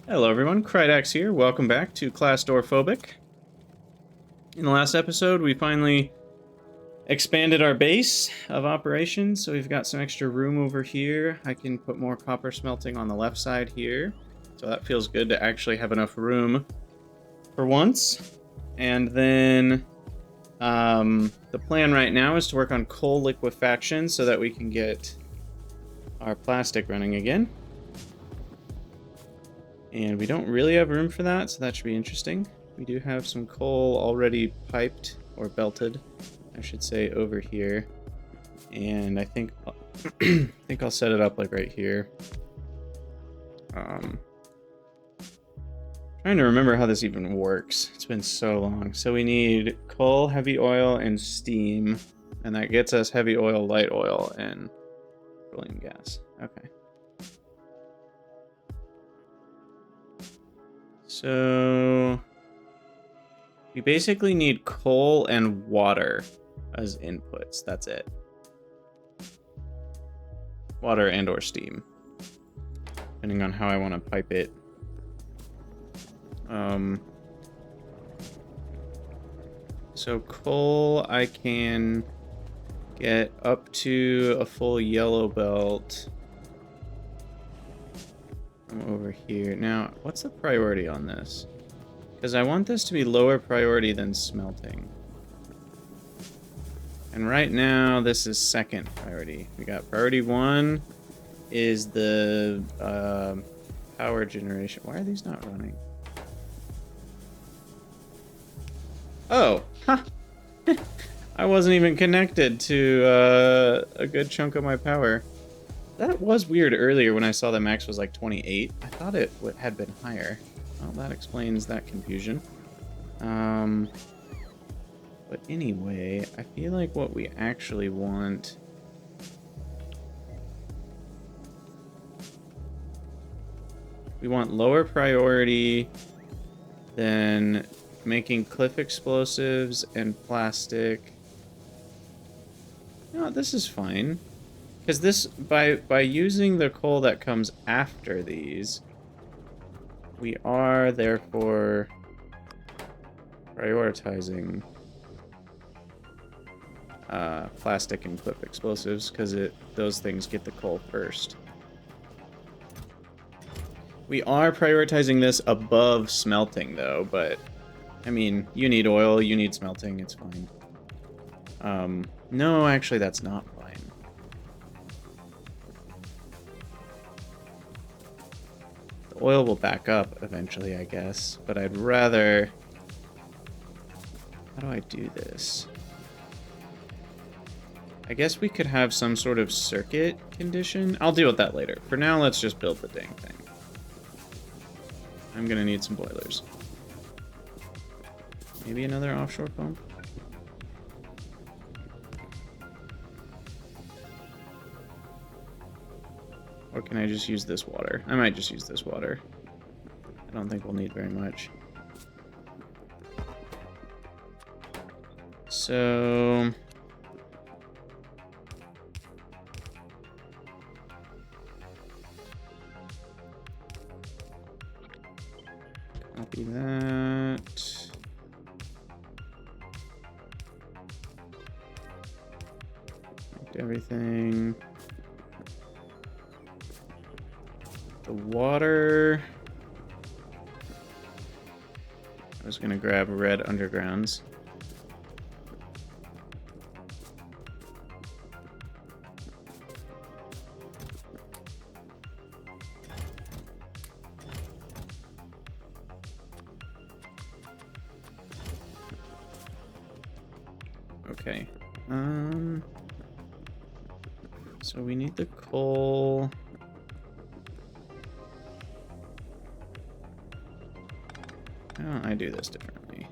Hello everyone, Krydax here. Welcome back to ClaustOREphobic. In the last episode, we finally expanded our base of operations, so we've got some extra room over here. I can put more copper smelting on the left side here, so that feels good to actually have enough room for once. And then the plan right now is to work on coal liquefaction so that we can get our plastic running again. And we don't really have room for that, so that should be interesting. We do have some coal already piped, or belted, I should say, over here. And I think I'll set it up like right here. Trying to remember how this even works. It's been so long. So we need coal, heavy oil, and steam. And that gets us heavy oil, light oil, and petroleum gas. Okay. So we basically need coal and water as inputs. That's it. Water and or steam, depending on how I want to pipe it. So coal, I can get up to a full yellow belt. I'm over here. Now, what's the priority on this? Because I want this to be lower priority than smelting. And right now, this is second priority. We got priority 1 is the power generation. Why are these not running? Oh, huh. I wasn't even connected to a good chunk of my power. That was weird earlier when I saw the max was like 28. I thought it had been higher. Well, that explains that confusion. But anyway, I feel like what we actually want... We want lower priority than making cliff explosives and plastic. No, this is fine. Because this, by using the coal that comes after these, we are therefore prioritizing plastic and clip explosives, because those things get the coal first. We are prioritizing this above smelting, though, but, I mean, you need oil, you need smelting, it's fine. No, actually, that's not fine. Oil will back up eventually, I guess, but I'd rather... How do I do this? I guess we could have some sort of circuit condition. I'll deal with that later. For now, let's just build the dang thing. I'm gonna need some boilers. Maybe another offshore pump? Or can I just use this water? I might just use this water. I don't think we'll need very much. So... Copy that. Connect everything. The water. I was gonna grab red undergrounds. Okay. So we need the coal. Why don't I do this differently?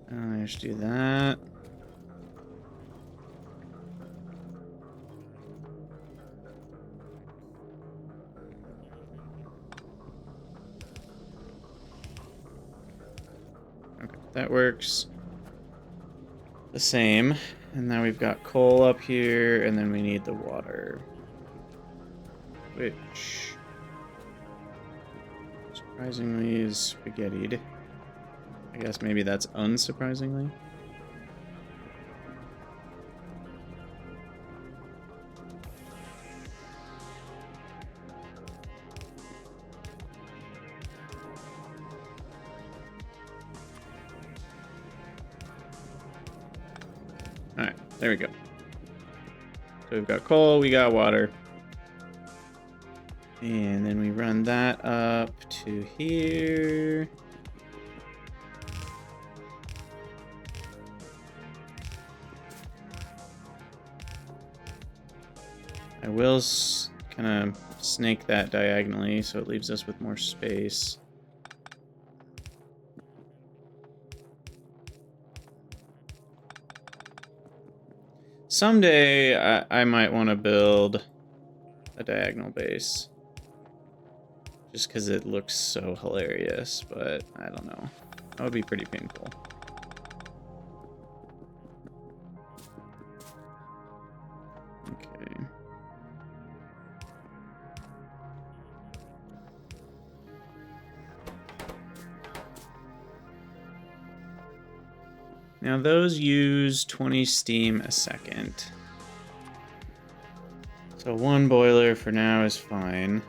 I just do that. Okay, that works. The same. And now we've got coal up here, and then we need the water. Which, surprisingly, is spaghettied. I guess maybe that's unsurprisingly. Alright, there we go. So we've got coal, we got water. And then we run that up to here. I will kind of snake that diagonally so it leaves us with more space. Someday, I might want to build a diagonal base. Just because it looks so hilarious, but I don't know. That would be pretty painful. Okay. Now those use 20 steam a second. So one boiler for now is fine.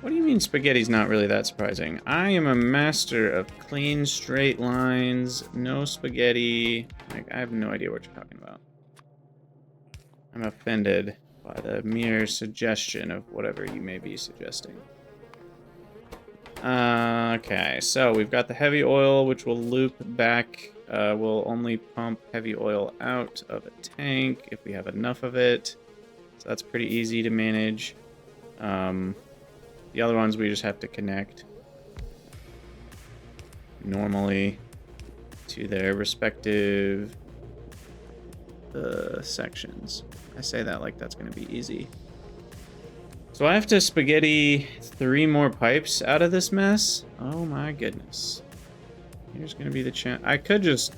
What do you mean spaghetti's not really that surprising? I am a master of clean, straight lines, no spaghetti. Like, I have no idea what you're talking about. I'm offended by the mere suggestion of whatever you may be suggesting. Okay, so we've got the heavy oil, which will loop back. We'll only pump heavy oil out of a tank if we have enough of it. So that's pretty easy to manage. The other ones we just have to connect normally to their respective sections. I say that like that's going to be easy. So I have to spaghetti 3 more pipes out of this mess. Oh my goodness. Here's going to be the chance. I could just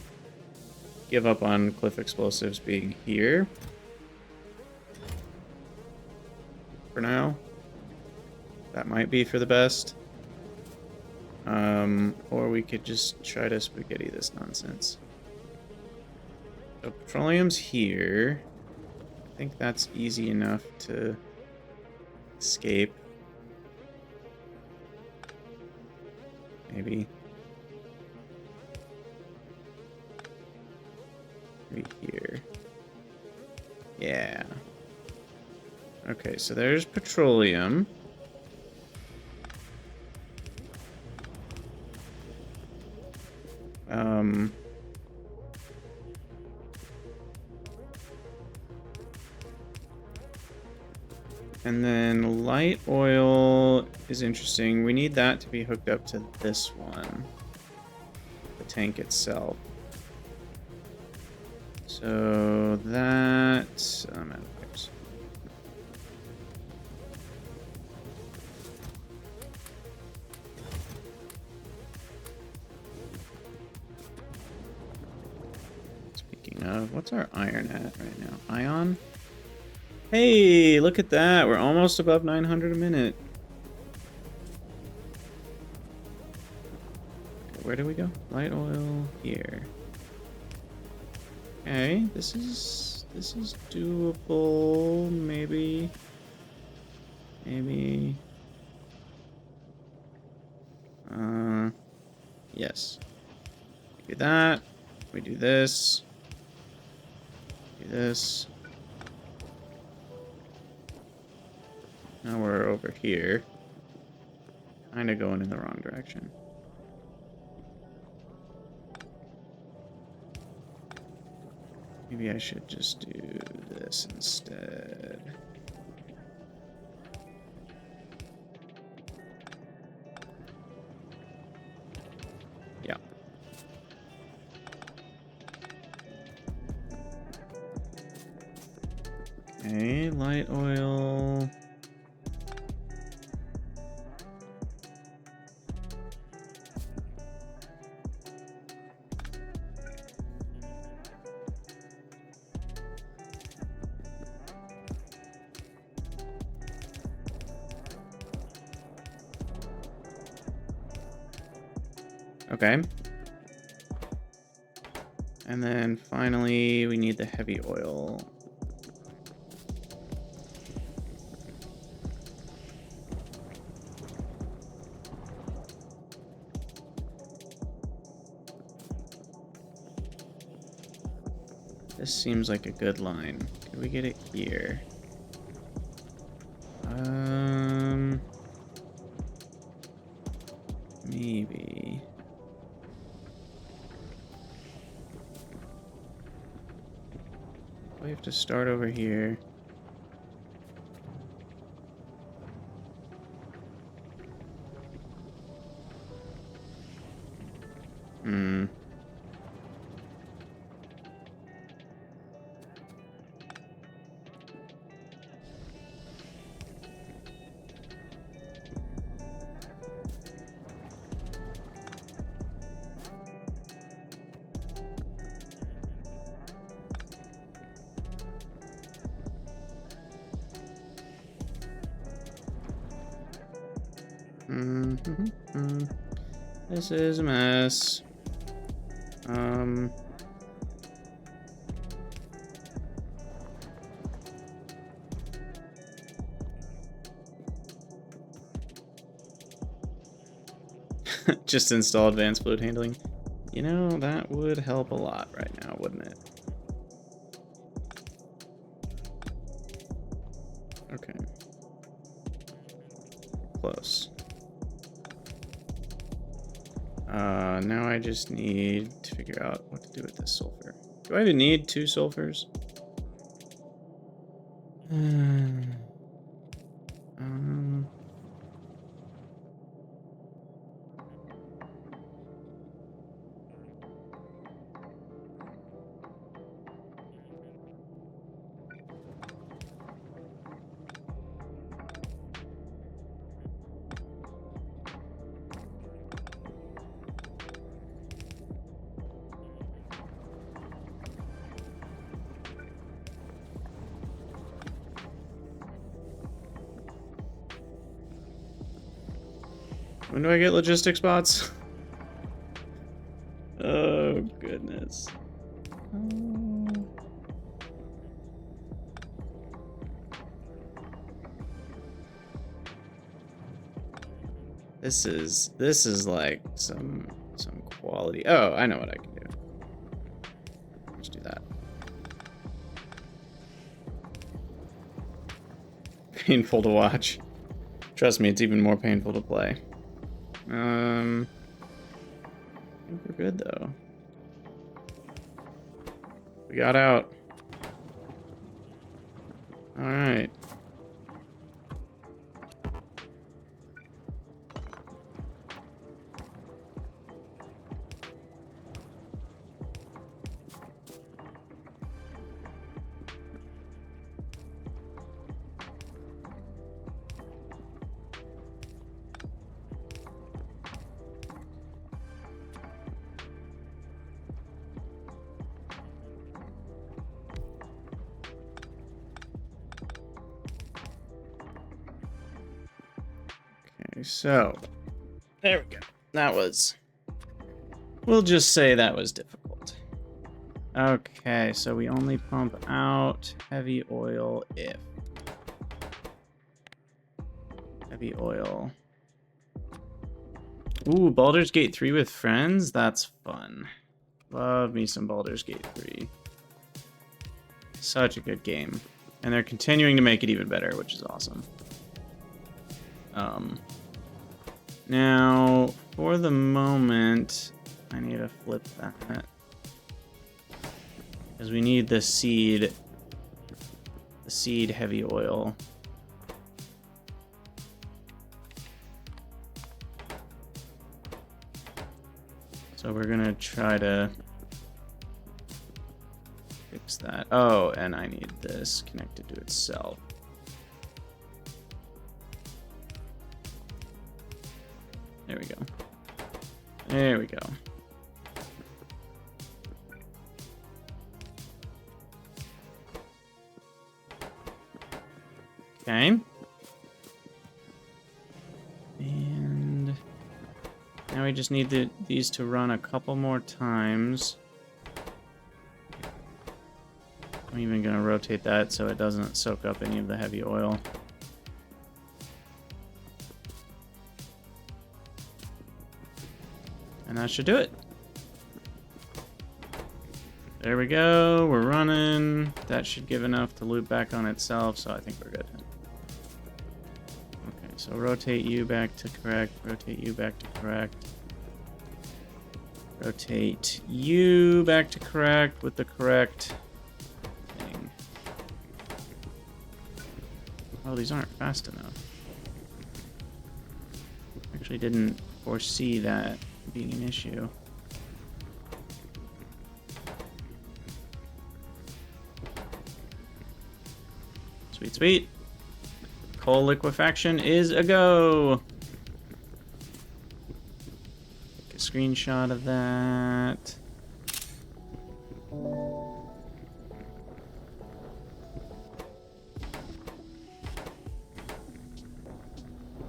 give up on cliff explosives being here for now. That might be for the best. Or we could just try to spaghetti this nonsense. So petroleum's here. I think that's easy enough to escape. Maybe. Maybe here. Yeah. Okay, so there's petroleum. And then light oil is interesting. We need that to be hooked up to this one, the tank itself. So that I'm out of pipes. Speaking of, what's our iron at right now? Ion? Hey, look at that. We're almost above 900 a minute. Okay, where do we go? Light oil here. Okay, this is doable, maybe. Yes. We do that. We do this. Do this. Now we're over here. Kind of going in the wrong direction. Maybe I should just do this instead. Okay, light oil. Okay. And then finally, we need the heavy oil. This seems like a good line. Can we get it here? Maybe. We have to start over here. This is a mess. Just install advanced fluid handling. You know, that would help a lot right now, wouldn't it? Okay. Close. Now I just need to figure out what to do with this sulfur. Do I even need 2 sulfurs? When do I get logistic spots? Oh, goodness. This is like some quality. Oh, I know what I can do. Let's do that. Painful to watch. Trust me, it's even more painful to play. I think we're good though. We got out. All right. So, there we go. That was... We'll just say that was difficult. Okay, so we only pump out heavy oil if... Heavy oil. Ooh, Baldur's Gate 3 with friends? That's fun. Love me some Baldur's Gate 3. Such a good game. And they're continuing to make it even better, which is awesome. Now, for the moment, I need to flip that. Because we need the seed heavy oil. So we're gonna try to fix that. Oh, and I need this connected to itself. There we go. There we go. Okay. And now we just need these to run a couple more times. I'm even going to rotate that so it doesn't soak up any of the heavy oil. And that should do it. There we go, we're running. That should give enough to loop back on itself, so I think we're good. Okay, so rotate you back to correct, rotate you back to correct. Rotate you back to correct with the correct thing. Oh, these aren't fast enough. Actually didn't foresee that being an issue. Sweet, sweet. Coal liquefaction is a go. Take a screenshot of that.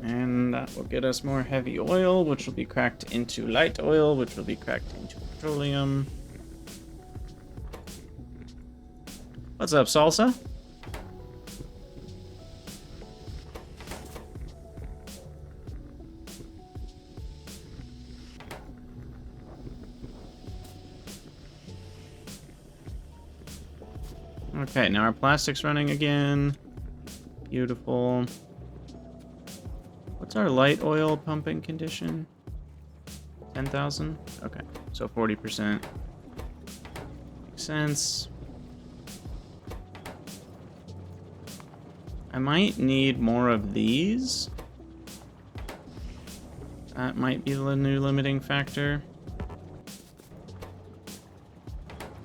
And that will get us more heavy oil, which will be cracked into light oil, which will be cracked into petroleum. What's up, Salsa? Okay, now our plastic's running again. Beautiful. What's our light oil pumping condition? 10,000? Okay, so 40%. Makes sense. I might need more of these. That might be the new limiting factor.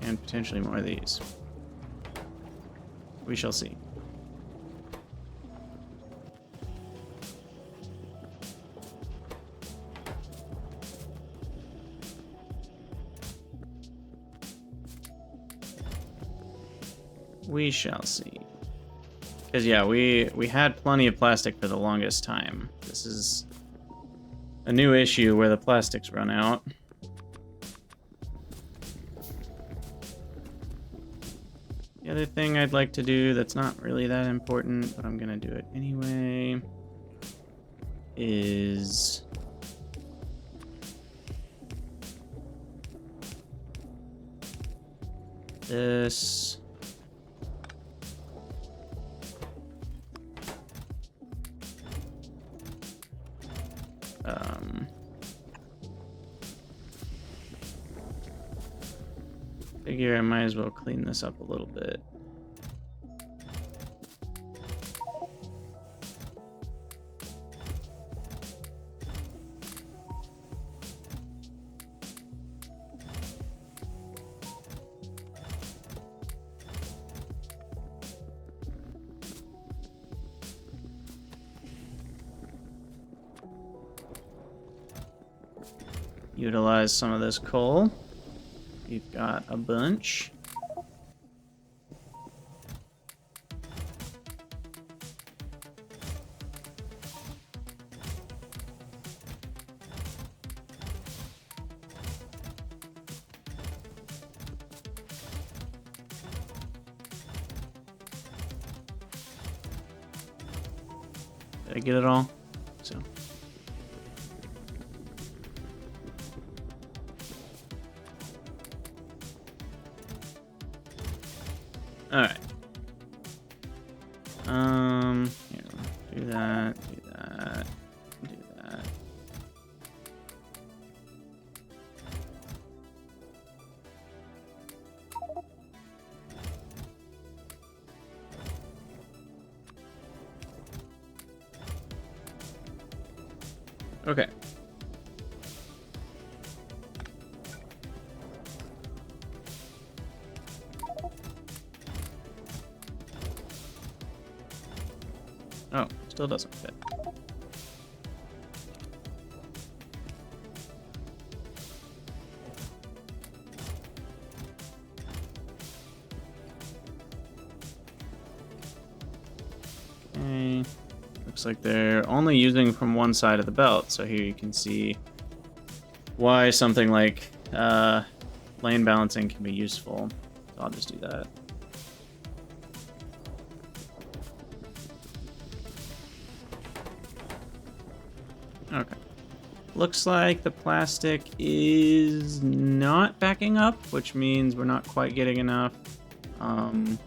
And potentially more of these. We shall see. We shall see. Because, yeah, we had plenty of plastic for the longest time. This is a new issue where the plastics run out. The other thing I'd like to do that's not really that important, but I'm going to do it anyway, is this. Figure I might as well clean this up a little bit. Utilize some of this coal. We've got a bunch. Did I get it all? So. Alright. Here, do that, do that, do that. Okay. Oh, still doesn't fit. Okay. Looks like they're only using from one side of the belt, so here you can see why something like lane balancing can be useful. So I'll just do that. Okay. Looks like the plastic is not backing up, which means we're not quite getting enough. The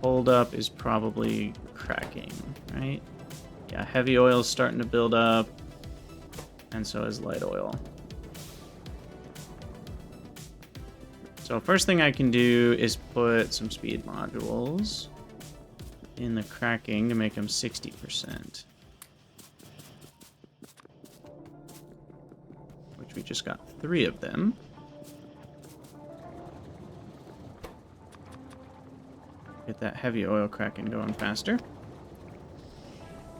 holdup is probably cracking, right? Yeah, heavy oil is starting to build up, and so is light oil. So first thing I can do is put some speed modules in the cracking to make them 60%. Which we just got 3 of them. Get that heavy oil cracking going faster.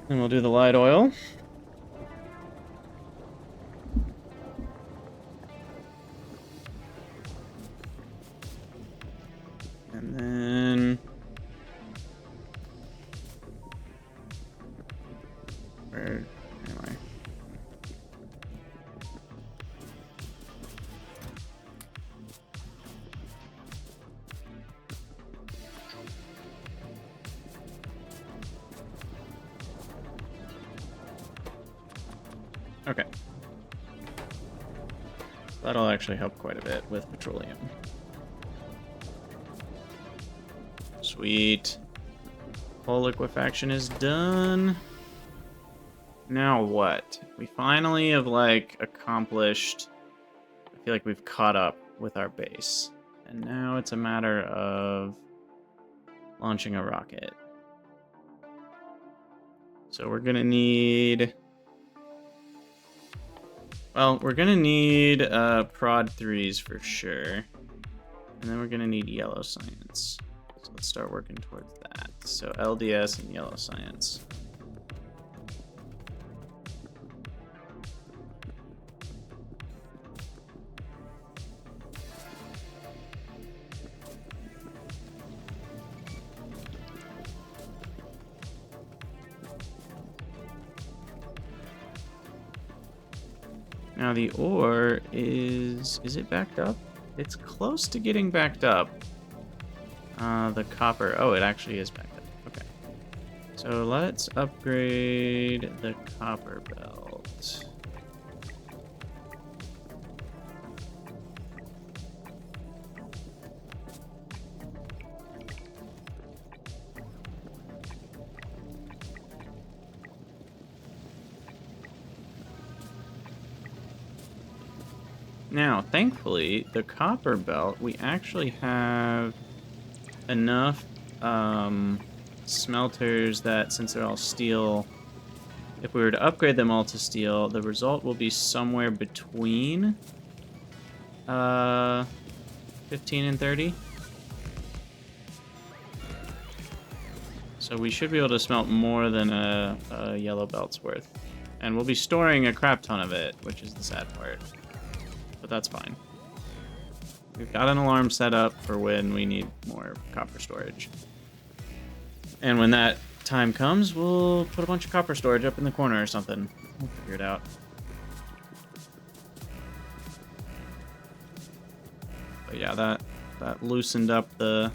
And we'll do the light oil. And then... where am I? Okay. That'll actually help quite a bit with petroleum. Sweet. Whole liquefaction is done. Now what? We finally have, like, accomplished... I feel like we've caught up with our base. And now it's a matter of launching a rocket. So we're gonna need... well, we're gonna need prod 3s for sure. And then we're gonna need yellow science. So let's start working towards that. So LDS and yellow science. Now the ore is it backed up? It's close to getting backed up. The copper, oh, it actually is backed up. Okay. So let's upgrade the copper belt. Now, thankfully, the copper belt, we actually have enough smelters that, since they're all steel, if we were to upgrade them all to steel, the result will be somewhere between 15 and 30. So we should be able to smelt more than a yellow belt's worth. And we'll be storing a crap ton of it, which is the sad part. But that's fine. We've got an alarm set up for when we need more copper storage. And when that time comes, we'll put a bunch of copper storage up in the corner or something. We'll figure it out. But yeah, that loosened up the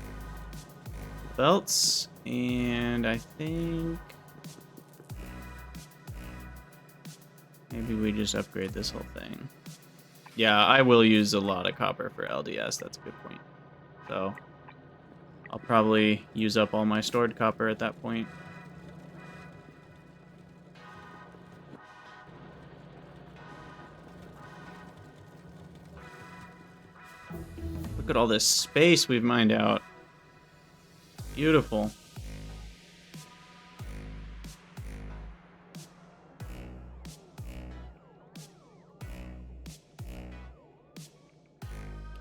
belts, and I think maybe we just upgrade this whole thing. Yeah, I will use a lot of copper for LDS, that's a good point. So, I'll probably use up all my stored copper at that point. Look at all this space we've mined out. Beautiful.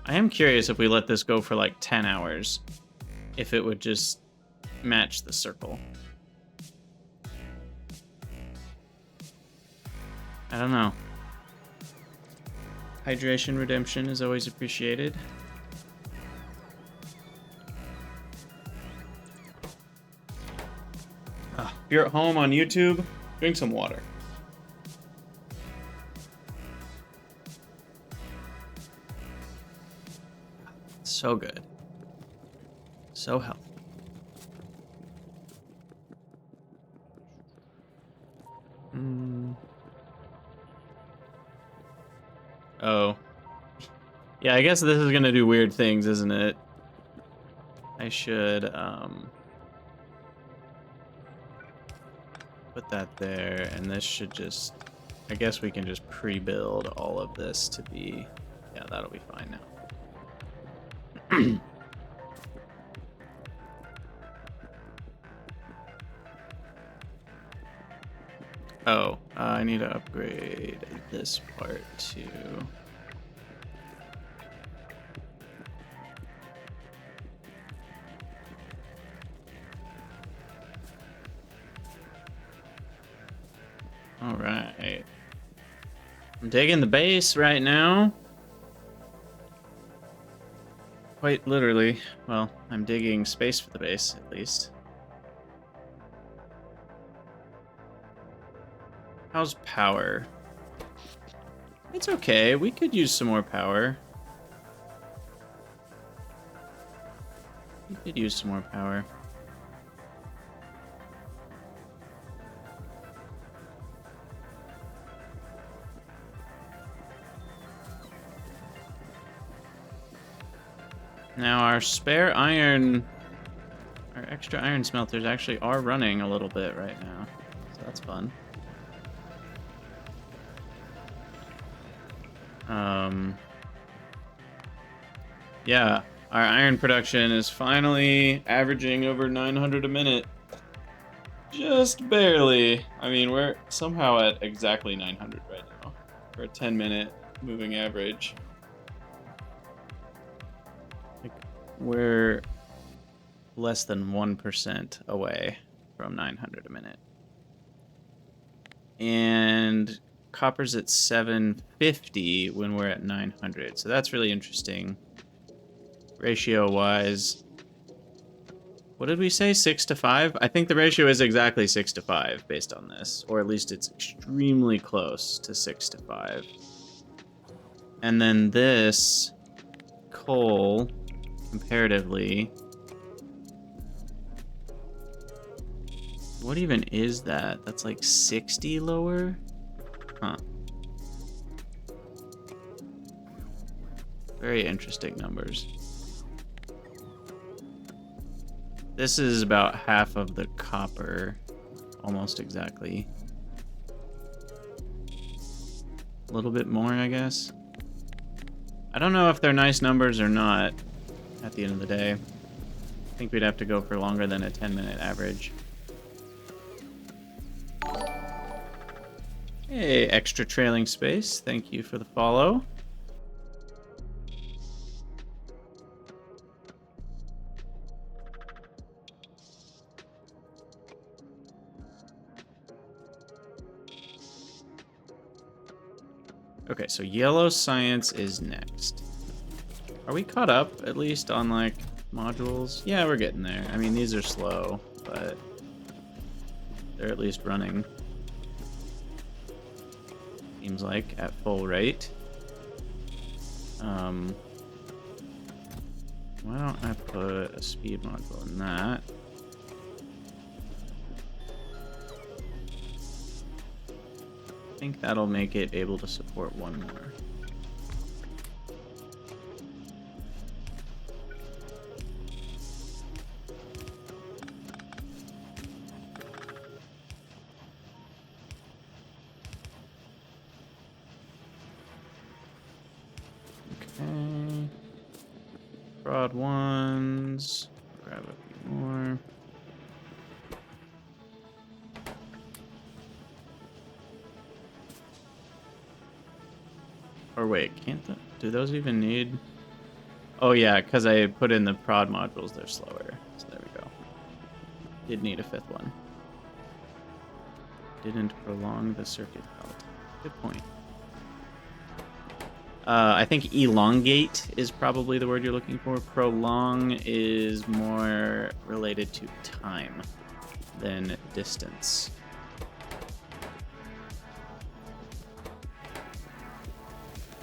I am curious if we let this go for like 10 hours. if it would just match the circle. I don't know. Hydration redemption is always appreciated. If you're at home on YouTube, drink some water. So good. So healthy. Oh. Yeah, I guess this is gonna do weird things, isn't it? I should, put that there, and this should just... I guess we can just pre-build all of this to be... Yeah, that'll be fine now. Oh, I need to upgrade this part too. All right. I'm digging the base right now. Quite literally. Well, I'm digging space for the base, at least. How's power? It's okay. We could use some more power. We could use some more power. Now our spare iron, our extra iron smelters actually are running a little bit right now. So that's fun. Yeah, our iron production is finally averaging over 900 a minute. Just barely. I mean, we're somehow at exactly 900 right now for a 10-minute moving average. Like, we're less than 1% away from 900 a minute. And copper's at 750 when we're at 900. So that's really interesting. Ratio-wise, what did we say? 6 to 5? I think the ratio is exactly 6 to 5 based on this, or at least it's extremely close to 6 to 5. And then this coal, comparatively, what even is that? That's like 60 lower? Huh. Very interesting numbers. This is about half of the copper, almost exactly. A little bit more, I guess. I don't know if they're nice numbers or not at the end of the day. I think we'd have to go for longer than a 10-minute average. Hey, extra trailing space. Thank you for the follow. Okay, so yellow science is next. Are we caught up, at least, on, like, modules? Yeah, we're getting there. I mean, these are slow, but they're at least running. Seems like, at full rate. Why don't I put a speed module in that? I think that'll make it able to support one more. Okay. Broad ones. Grab a few more. Or wait, can't do those even need... Oh yeah, because I put in the prod modules, they're slower. So there we go. Did need a 5th one. Didn't prolong the circuit health. Good point. I think elongate is probably the word you're looking for. Prolong is more related to time than distance.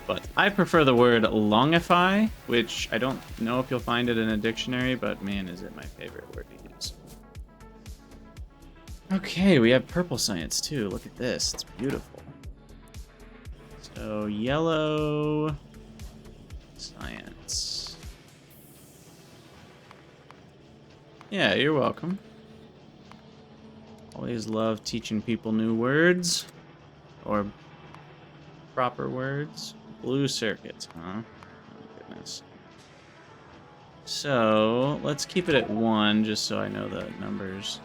But I prefer the word longify, which I don't know if you'll find it in a dictionary, but man, is it my favorite word to use. Okay, we have purple science too. Look at this, it's beautiful. So yellow science. Yeah, you're welcome. Always love teaching people new words or proper words. Blue circuits, huh? Oh, goodness. So let's keep it at 1 just so I know the numbers.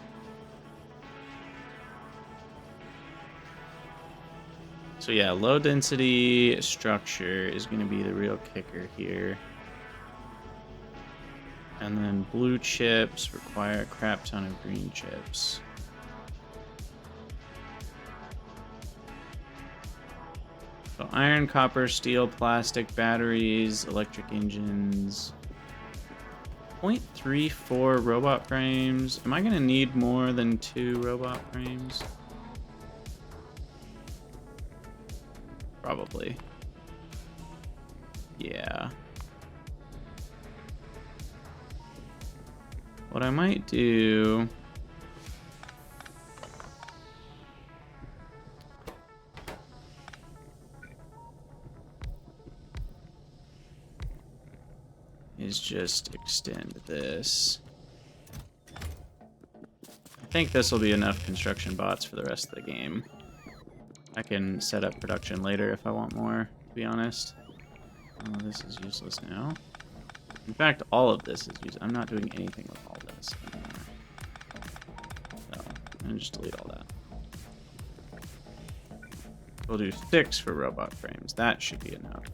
So yeah, low density structure is going to be the real kicker here. And then blue chips require a crap ton of green chips. So iron, copper, steel, plastic, batteries, electric engines. 0.34 robot frames. Am I going to need more than 2 robot frames? Probably. Yeah. What I might do... is just extend this. I think this will be enough construction bots for the rest of the game. I can set up production later if I want more, to be honest. Oh, this is useless now. In fact, all of this is useless. I'm not doing anything with all this anymore. So, I'm gonna just delete all that. We'll do 6 for robot frames. That should be enough.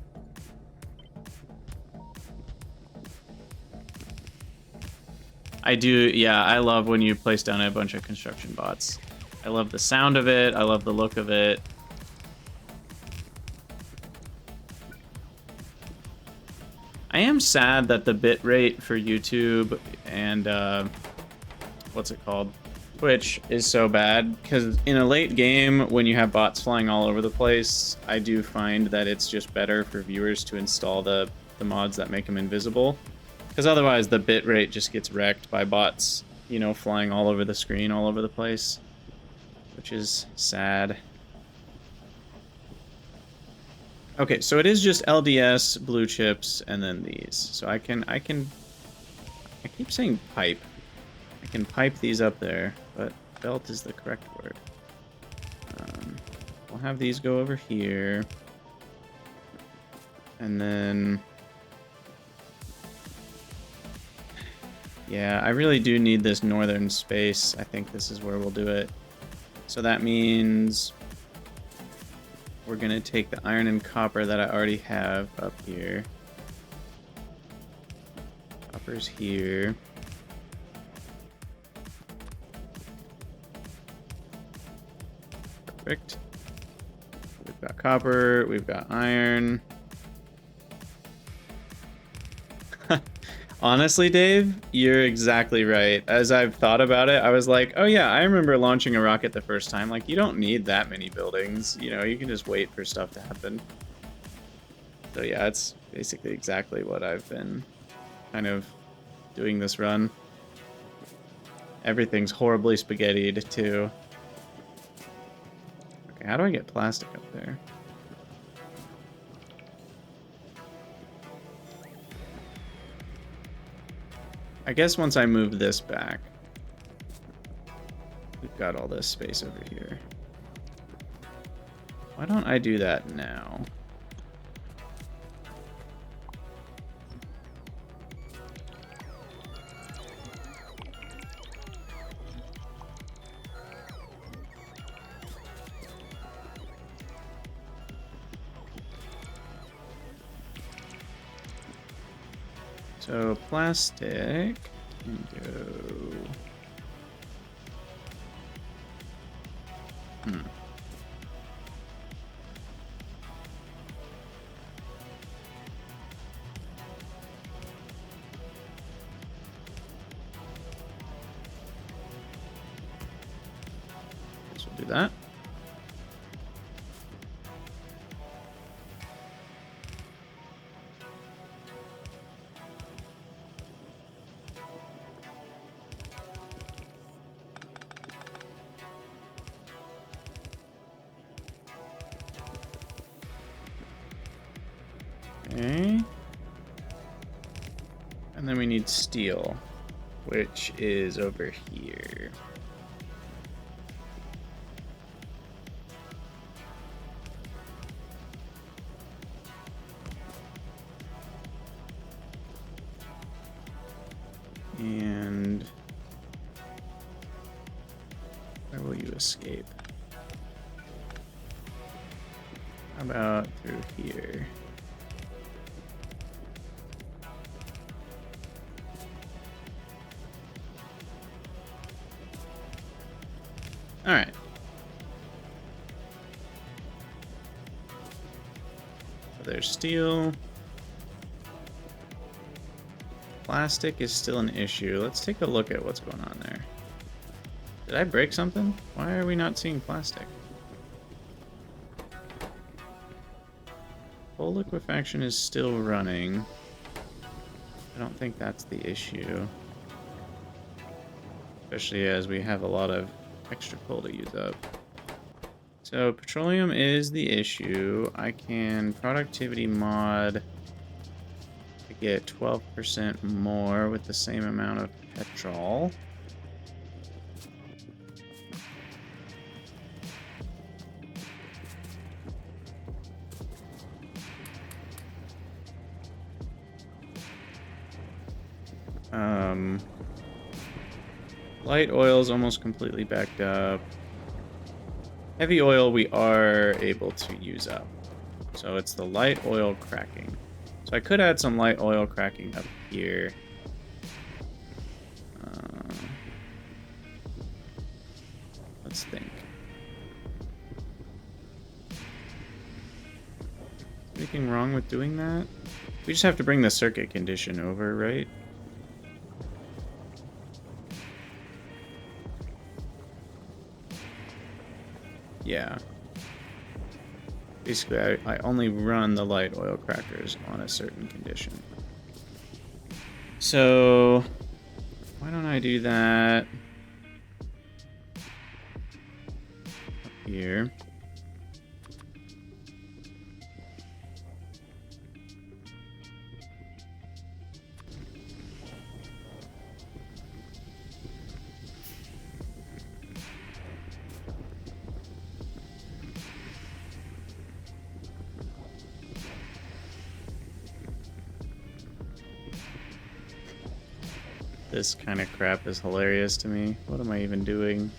I do, yeah, I love when you place down a bunch of construction bots. I love the sound of it. I love the look of it. I am sad that the bitrate for YouTube and, what's it called? Twitch is so bad, because in a late game, when you have bots flying all over the place, I do find that it's just better for viewers to install the mods that make them invisible. Because otherwise the bitrate just gets wrecked by bots, you know, flying all over the screen, all over the place. Which is sad. Okay, so it is just LDS, blue chips, and then these. So I keep saying pipe. I can pipe these up there, but belt is the correct word. We'll have these go over here. And then... yeah, I really do need this northern space. I think this is where we'll do it. So that means we're going to take the iron and copper that I already have up here. Copper's here. Perfect. We've got copper, we've got iron. Honestly, Dave, you're exactly right. As I've thought about it, I was like, oh yeah, I remember launching a rocket the first time. Like, you don't need that many buildings. You know, you can just wait for stuff to happen. So yeah, it's basically exactly what I've been kind of doing this run. Everything's horribly spaghettied, too. Okay, how do I get plastic up there? I guess once I move this back, we've got all this space over here. Why don't I do that now? So plastic can go. Guess we'll do that. Okay. And then we need steel, which is over here. And where will you escape? How about through here? All right. So there's steel. Plastic is still an issue. Let's take a look at what's going on there. Did I break something? Why are we not seeing plastic? Full liquefaction is still running. I don't think that's the issue. Especially as we have a lot of extra coal to use up. So petroleum is the issue. I can productivity mod to get 12% more with the same amount of petrol. Light oil is almost completely backed up. Heavy oil we are able to use up. So it's the light oil cracking. So I could add some light oil cracking up here. Let's think. Anything wrong with doing that? We just have to bring the circuit condition over, right? Yeah. Basically, I only run the light oil crackers on a certain condition. So, why don't I do that up here? This kind of crap is hilarious to me. What am I even doing?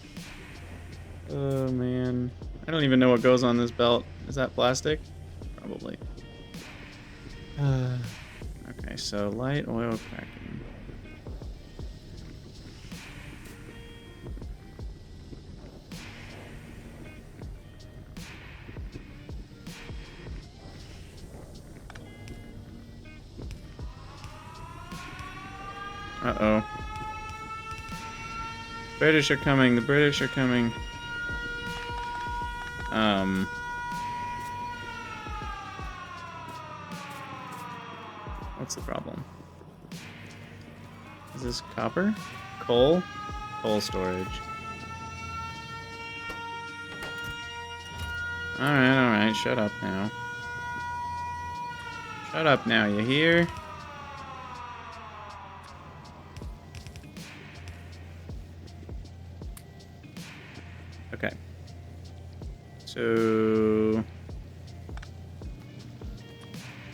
Oh man. I don't even know what goes on this belt. Is that plastic? Probably. Okay, so light oil cracking. Uh-oh. British are coming. The British are coming. What's the problem? Is this copper? Coal? Coal storage. Alright, shut up now. Shut up now, you hear? Okay. So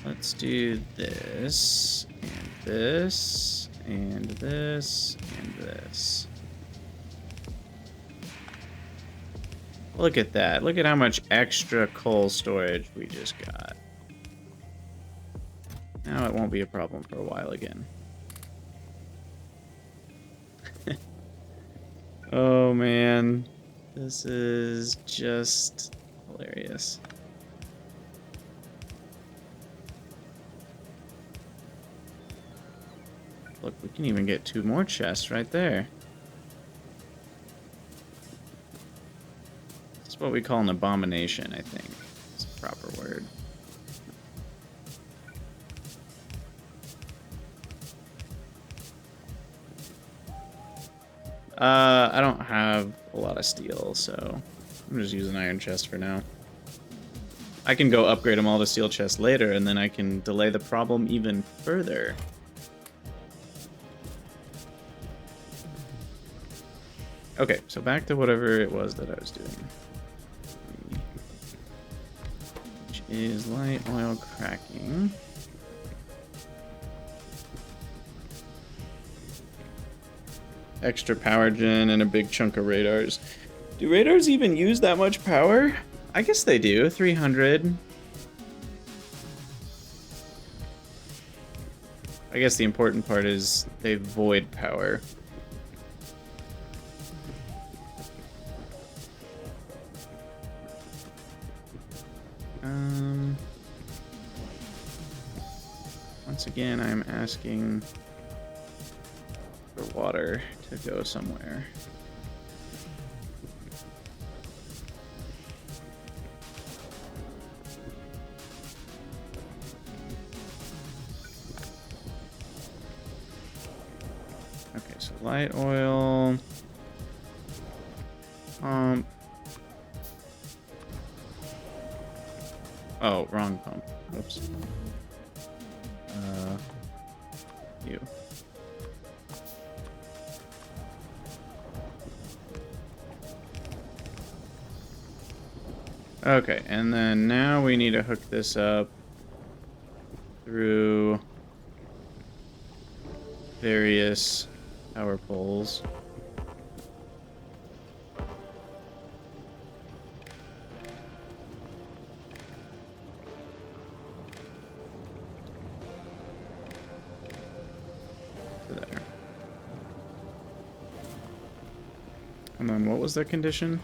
let's do this, and this, and this, and this. Look at that. Look at how much extra coal storage we just got. Now it won't be a problem for a while again. Oh man, this is just hilarious. Look, we can even get 2 more chests right there. That's what we call an abomination, I think. It's a proper word. I don't have a lot of steel, so I'm just using iron chest for now. I can go upgrade them all to steel chests later, and then I can delay the problem even further. Okay, so back to whatever it was that I was doing. Which is light oil cracking. Extra power gen and a big chunk of radars. Do radars even use that much power? I guess they do, 300. I guess the important part is they void power. Once again, I'm asking for water to go somewhere. Okay, so light oil. Oh, wrong pump. Oops. You. Okay, and then now we need to hook this up through various power poles. There. And then what was the condition?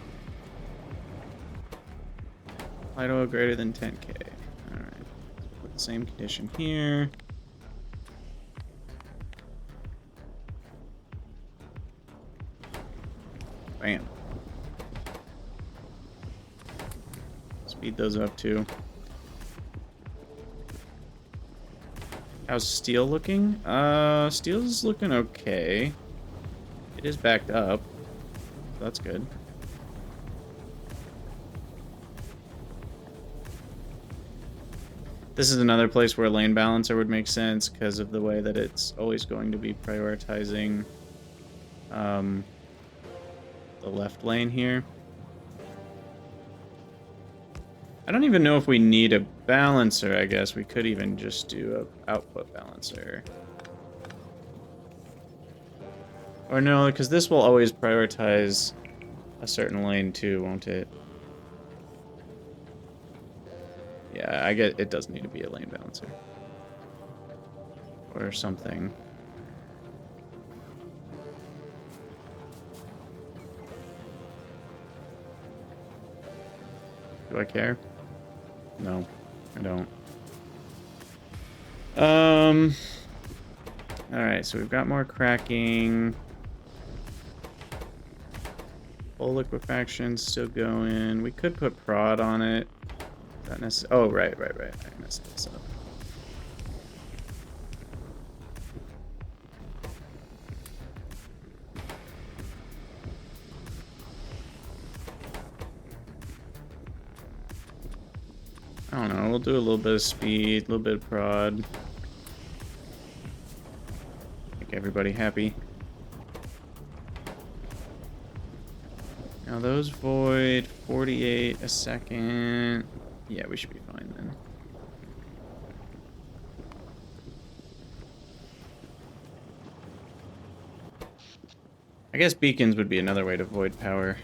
Light oil greater than 10k. Alright. Put the same condition here. Bam. Speed those up too. How's steel looking? Steel's looking okay. It is backed up. So that's good. This is another place where a lane balancer would make sense because of the way that it's always going to be prioritizing the left lane here. I don't even know if we need a balancer, I guess. We could even just do an output balancer. Or no, because this will always prioritize a certain lane too, won't it? Yeah, I get it does need to be a lane balancer. Or something. Do I care? No, I don't. Alright, so we've got more cracking. Full liquefaction still going. We could put prod on it. Not necessarily. Oh, right. I messed this up. I don't know. We'll do a little bit of speed, a little bit of prod. Make everybody happy. Now those void 48 a second. Yeah, we should be fine then. I guess beacons would be another way to void power.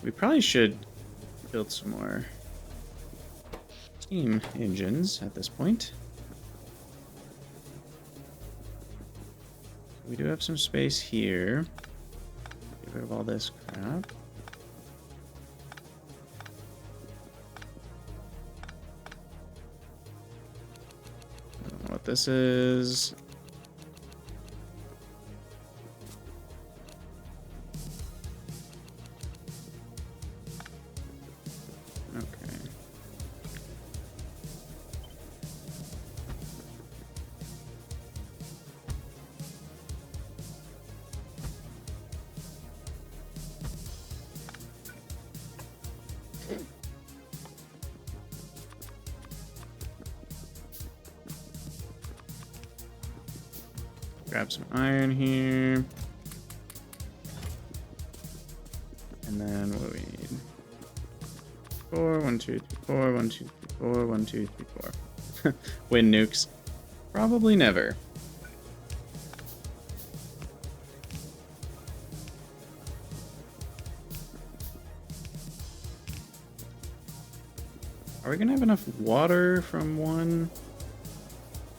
We probably should build some more steam engines at this point. We do have some space here. Get rid of all this crap. I don't know what this is. Grab some iron here. And then what do we need? 4, 1, 2, 3, 4, 1, 2, 3, 4, 1, 2, 3, 4. Wind nukes. Probably never. Are we gonna have enough water from one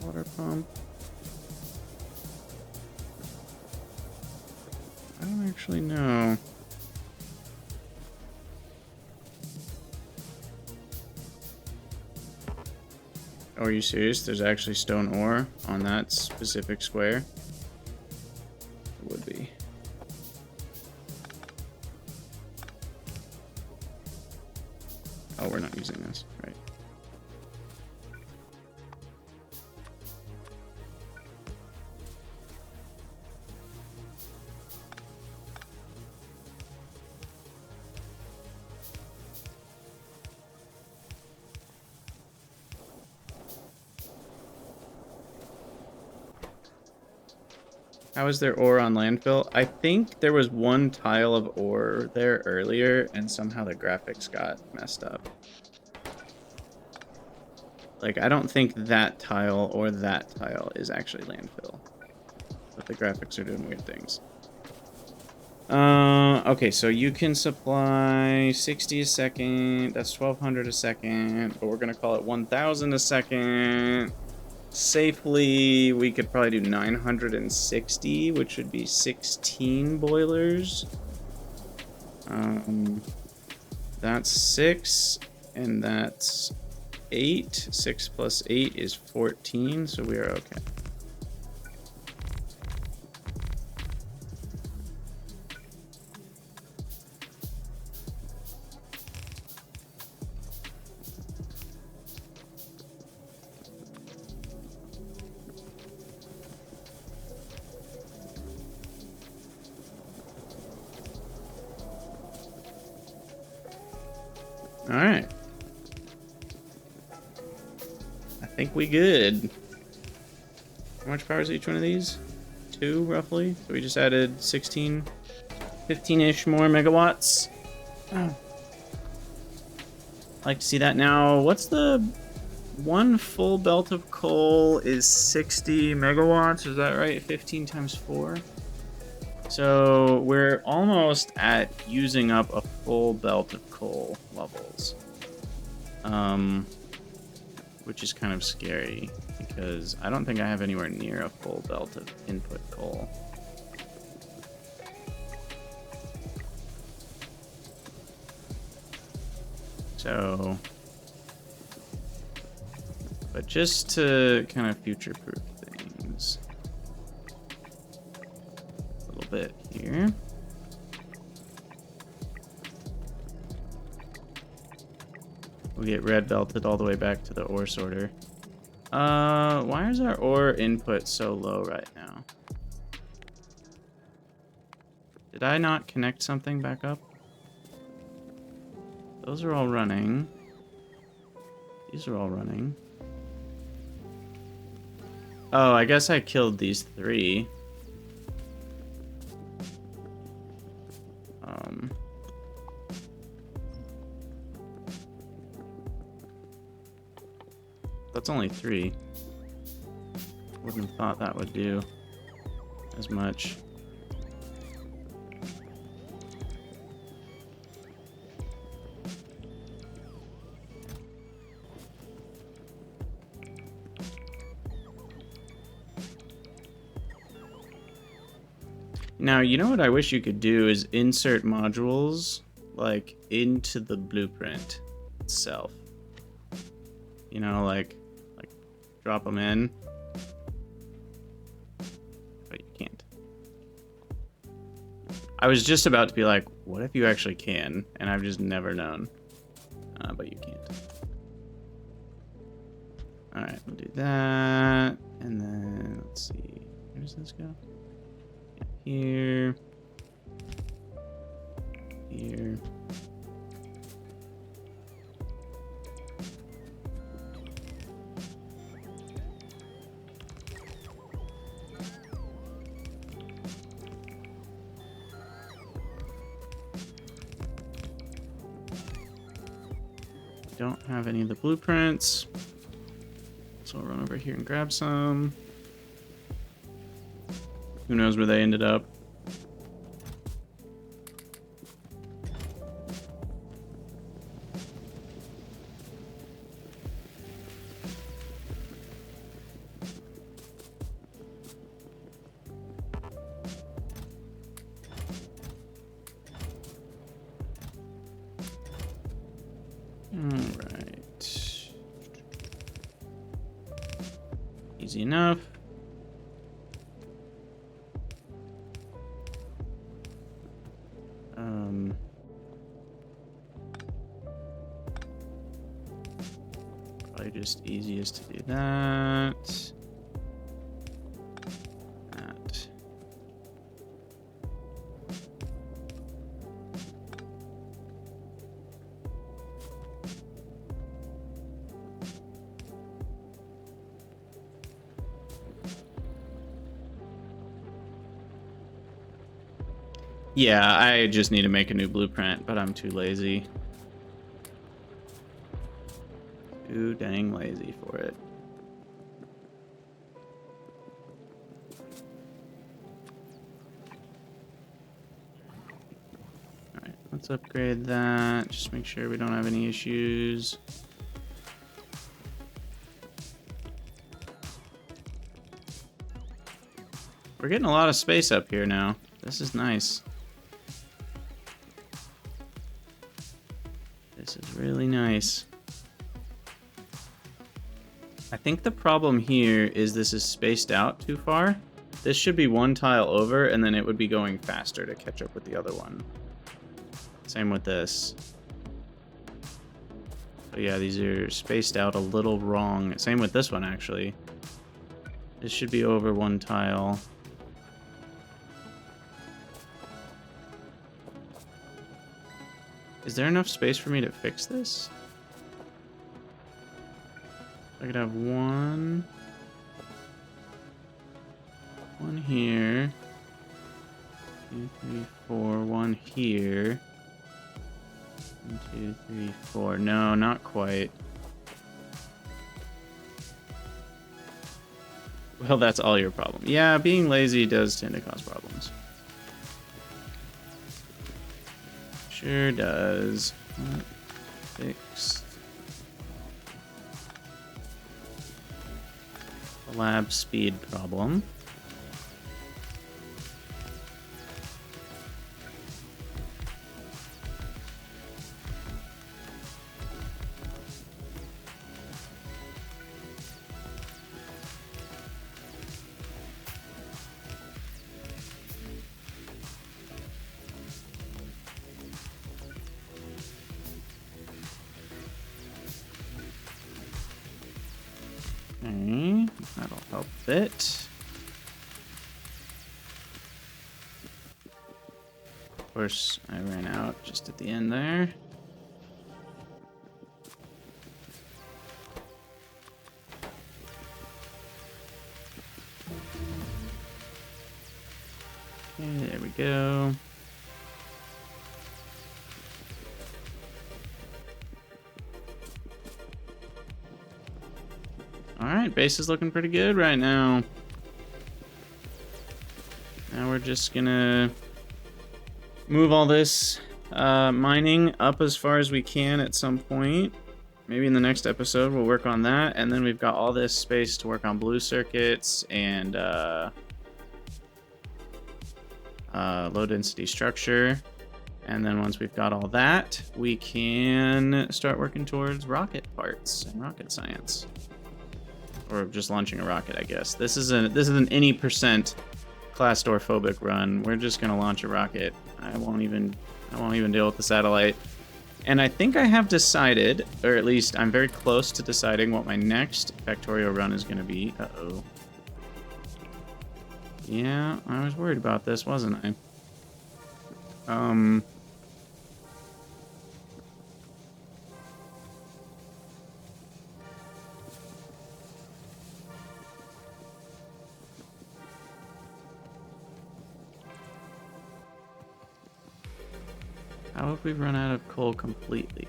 water pump? I don't actually know. Oh, are you serious? There's actually stone ore on that specific square? It would be. Oh, we're not using this, right? How is there ore on landfill? I think there was one tile of ore there earlier, and somehow the graphics got messed up. Like, I don't think that tile or that tile is actually landfill. But the graphics are doing weird things. Okay, so you can supply 60 a second. That's 1,200 a second. But we're going to call it 1,000 a second. Safely, we could probably do 960, which would be 16 boilers. That's 6, and that's 8. 6 plus 8 is 14, so we are okay. All right. I think we good. How much power is each one of these? 2, roughly. So we just added 16, 15-ish more megawatts. Oh. Like to see that now. What's the one full belt of coal is 60 megawatts? Is that right? 15 times 4. So we're almost at using up a full belt of coal levels, which is kind of scary because I don't think I have anywhere near a full belt of input coal. So, but just to kind of future-proof things. Bit here. We'll get red belted all the way back to the ore sorter. Why is our ore input so low right now? Did I not connect something back up? Those are all running. These are all running. Oh, I guess I killed these 3. That's only 3. Wouldn't have thought that would do as much. Now, you know what I wish you could do is insert modules, like, into the blueprint itself. You know, like drop them in. But you can't. I was just about to be like, what if you actually can? And I've just never known. But you can't. Alright, we'll do that. And then, let's see. Where does this go? Yeah, here. Here. Don't have any of the blueprints. So I'll run over here and grab some. Who knows where they ended up? Alright. Easy enough. Probably just easiest to do that. That. Yeah, I just need to make a new blueprint, but I'm too lazy. Too dang lazy for it. Alright, let's upgrade that. Just make sure we don't have any issues. We're getting a lot of space up here now. This is nice. This is really nice. I think the problem here is this is spaced out too far. This should be one tile over, and then it would be going faster to catch up with the other one. Same with this. So yeah, these are spaced out a little wrong. Same with this one, actually. This should be over one tile. Is there enough space for me to fix this? I could have one here, 2, 3, 4, one here, 1, 2, 3, 4. No, not quite. Well, that's all your problem. Yeah, being lazy does tend to cause problems. Sure does. Fixed. Lab speed problem. Okay, that'll help a bit. Of course, I ran out just at the end there. Okay, there we go. Alright, base is looking pretty good right now. Now we're just gonna move all this mining up as far as we can at some point. Maybe in the next episode we'll work on that, and then we've got all this space to work on blue circuits and low density structure. And then once we've got all that, we can start working towards rocket parts and rocket science. Or just launching a rocket, I guess. This is an any percent ClaustOREphobic run. We're just gonna launch a rocket. I won't even deal with the satellite. And I think I have decided, or at least I'm very close to deciding what my next Factorio run is gonna be. Uh-oh. Yeah, I was worried about this, wasn't I? How if we run out of coal completely?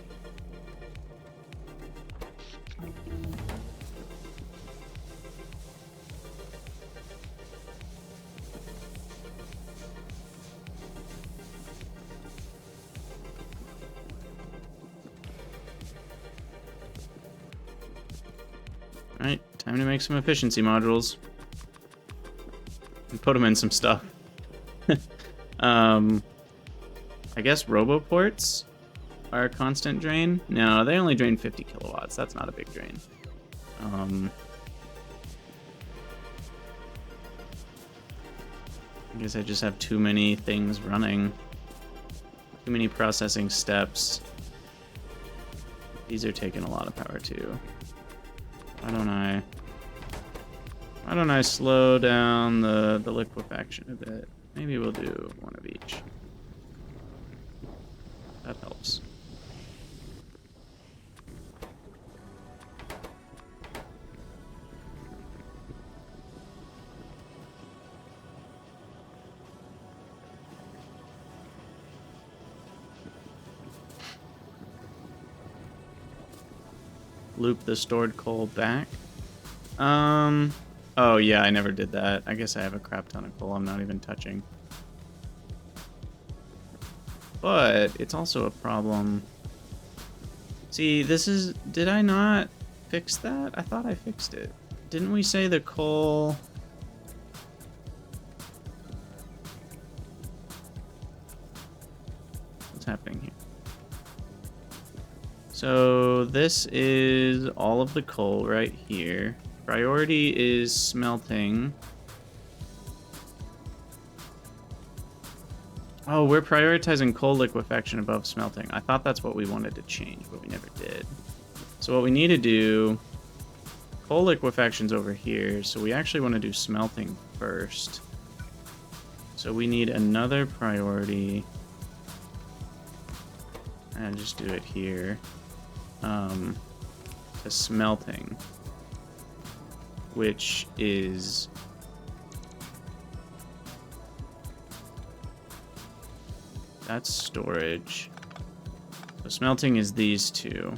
Alright, time to make some efficiency modules. And put them in some stuff. I guess roboports are a constant drain. No, they only drain 50 kilowatts. That's not a big drain. I guess I just have too many things running. Too many processing steps. These are taking a lot of power too. Why don't I slow down the liquefaction a bit? Maybe we'll do one of each. That helps. Loop the stored coal back. Oh yeah, I never did that. I guess I have a crap ton of coal I'm not even touching. But it's also a problem. See, this is... Did I not fix that? I thought I fixed it. Didn't we say the coal... What's happening here? So this is all of the coal right here. Priority is smelting. Oh, we're prioritizing coal liquefaction above smelting. I thought that's what we wanted to change, but we never did. So what we need to do... Coal liquefaction's over here, so we actually want to do smelting first. So we need another priority. And just do it here. To smelting. Which is... That's storage. So smelting is these two.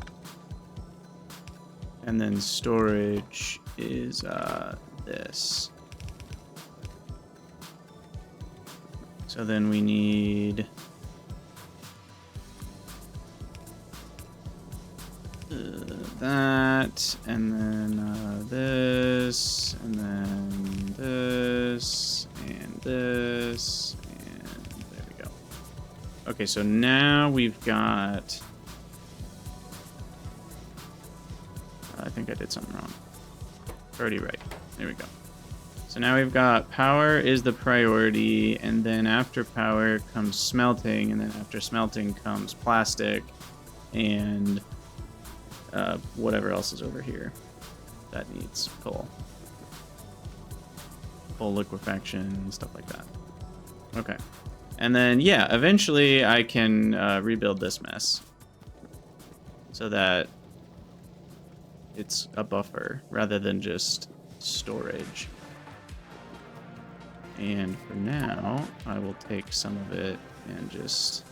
And then storage is this. So then we need that, and then this, and then this, and this, and there we go. Okay, so now we've got... I think I did something wrong. Already right. There we go. So now we've got power is the priority, and then after power comes smelting, and then after smelting comes plastic, and whatever else is over here that needs coal. Coal liquefaction, stuff like that. Okay. And then, yeah, eventually I can rebuild this mess so that it's a buffer rather than just storage. And for now, I will take some of it and just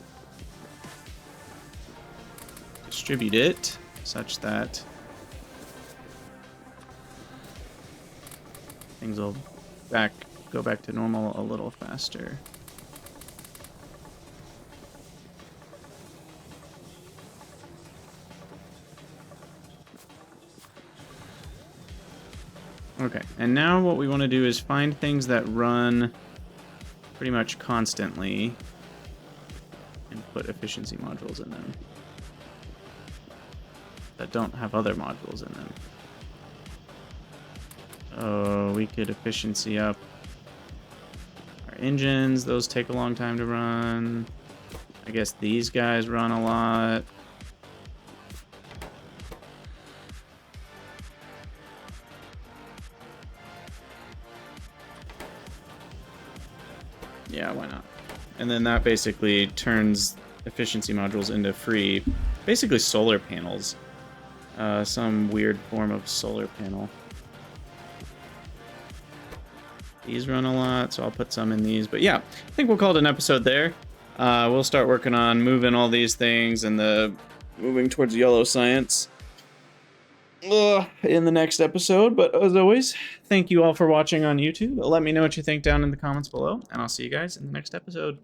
distribute it such that things will go back to normal a little faster. Okay, and now what we want to do is find things that run pretty much constantly and put efficiency modules in them that don't have other modules in them. Oh, we could efficiency up our engines. Those take a long time to run. I guess these guys run a lot. Yeah, why not? And then that basically turns efficiency modules into free, basically solar panels. Some weird form of solar panel. These run a lot, so I'll put some in these. But yeah, I think we'll call it an episode there. We'll start working on moving all these things and moving towards yellow science in the next episode. But as always, thank you all for watching on YouTube. Let me know what you think down in the comments below, and I'll see you guys in the next episode.